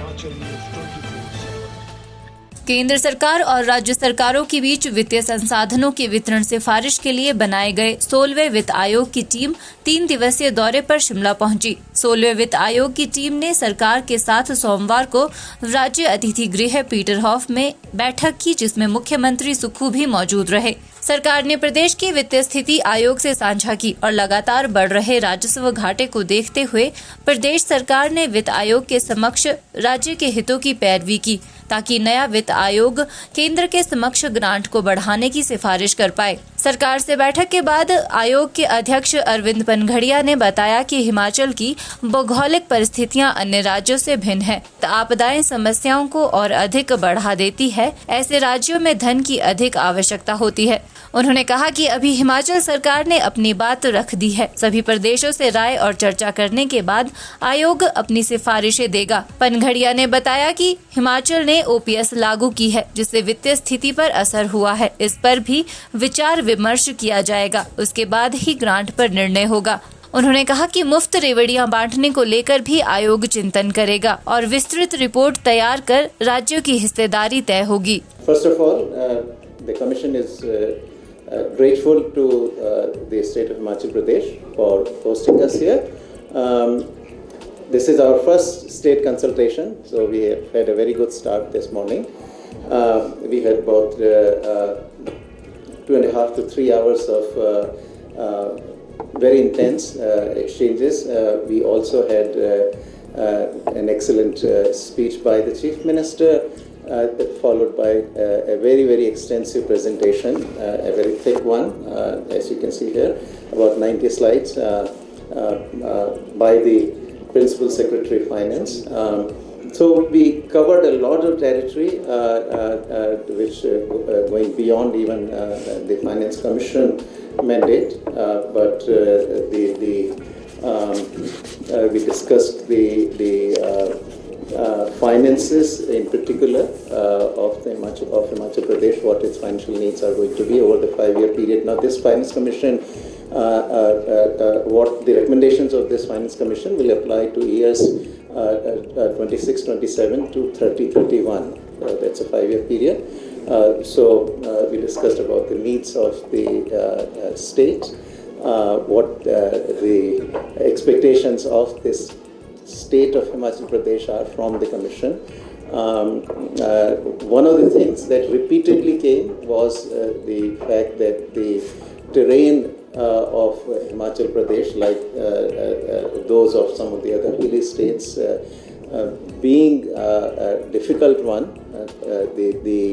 Himachal news 24/7। केंद्र सरकार और राज्य सरकारों के बीच वित्तीय संसाधनों के वितरण सिफारिश के लिए बनाए गए 16वें वित्त आयोग की टीम 3 दिवसीय दौरे पर शिमला पहुंची। 16वें वित्त आयोग की टीम ने सरकार के साथ सोमवार को राज्य अतिथि गृह पीटरहॉफ में बैठक की, जिसमें मुख्यमंत्री सुक्खू भी मौजूद रहे। सरकार ने प्रदेश की वित्तीय स्थिति आयोग से साझा की और लगातार बढ़ रहे राजस्व घाटे को देखते हुए प्रदेश सरकार ने वित्त आयोग के समक्ष राज्य के हितों की पैरवी की, ताकि नया वित्त आयोग केंद्र के समक्ष ग्रांट को बढ़ाने की सिफारिश कर पाए। सरकार से बैठक के बाद आयोग के अध्यक्ष अरविंद पनघड़िया ने बताया कि हिमाचल की भौगोलिक परिस्थितियां अन्य राज्यों से भिन्न है। आपदाएं समस्याओं को और अधिक बढ़ा देती है। ऐसे राज्यों में धन की अधिक आवश्यकता होती है। उन्होंने कहा कि अभी हिमाचल सरकार ने अपनी बात रख दी है। सभी प्रदेशों से राय और चर्चा करने के बाद आयोग अपनी सिफारिशें देगा। पनघड़िया ने बताया कि हिमाचल ने ओपीएस लागू की है, जिससे वित्तीय स्थिति पर असर हुआ है। इस पर भी विचार विमर्श किया जाएगा, उसके बाद ही ग्रांट पर निर्णय होगा। उन्होंने कहा कि मुफ्त रेवड़ियां बांटने को लेकर भी आयोग चिंतन करेगा और विस्तृत रिपोर्ट तैयार कर राज्यों की हिस्सेदारी तय होगी। First of all, the Commission is grateful to the state of Himachal Pradesh for hosting us here. This is our first state consultation, so we have had a very good start this morning. We had about 2.5 to 3 hours of very intense exchanges. We also had an excellent speech by the Chief Minister, followed by a very, very extensive presentation, a very thick one, as you can see here, about 90 slides by the Principal Secretary of Finance. So we covered a lot of territory, which going beyond even the Finance Commission mandate, but we discussed the finances in particular of Himachal Pradesh, what its financial needs are going to be over the 5-year period. Now this Finance Commission, what the recommendations of this Finance Commission will apply to years 26-27 to 30-31. That's a 5-year period. So we discussed about the needs of the state, what the expectations of this state of Himachal Pradesh are from the Commission. One of the things that repeatedly came was the fact that the terrain of Himachal Pradesh, like those of some of the other hilly states, being a difficult one, the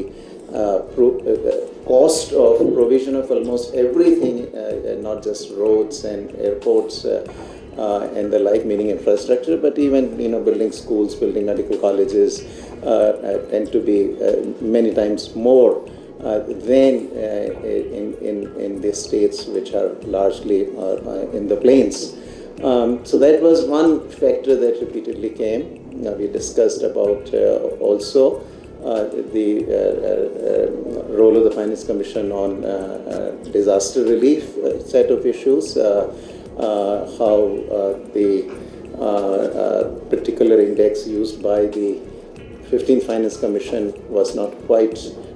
cost of provision of almost everything, not just roads and airports and the like, meaning infrastructure, but even building schools, building medical colleges tend to be many times more than in the states which are largely in the plains. So that was one factor that repeatedly came. We discussed about also the role of the Finance Commission on disaster relief set of issues, how the particular index used by the 15th Finance Commission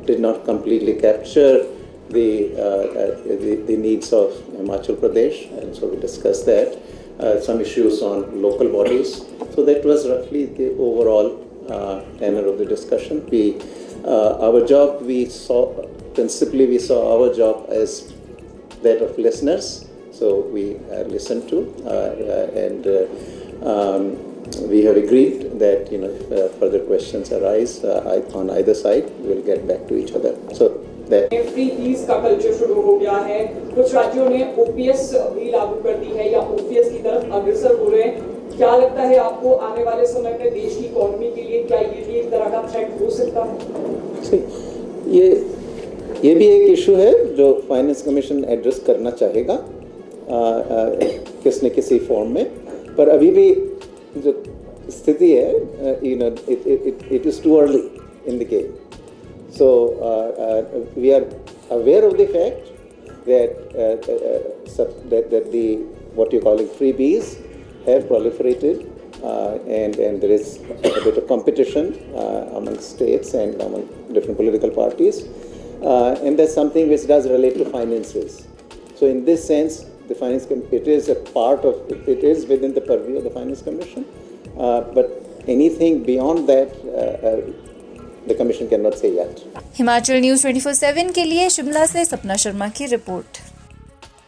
did not completely capture the needs of Himachal Pradesh, and so we discussed that. Some issues on local bodies. So that was roughly the overall tenor of the discussion. Our job, we saw our job as that of listeners. So we listened to, and we have agreed that if further questions arise on either side, we'll get back to each other. So that free fees का culture शुरू हो गया है, कुछ राज्यों ने OPS भी लागू कर दी है या ओपीएस की तरफ अग्रसर हो रहे हैं। क्या लगता है आपको आने वाले समय में देश की इकोनॉमी के लिए क्या ये भी एक तरह का थ्रेट हो सकता है? ये भी एक इशू है जो फाइनेंस कमीशन एड्रेस करना चाहेगा किसी न किसी फॉर्म में, पर अभी भी जो स्थिति है, it is too early in the game. So we are aware of the fact that the what you're calling freebies have proliferated and there is a bit of competition among states and among different political parties, and that's something which does relate to finances. So in this sense, the it is a part of it is within the purview of the Finance Commission, but anything beyond that, the Commission cannot say yet. Himachal news 24/7 के लिए शिमला से सपना शर्मा की report.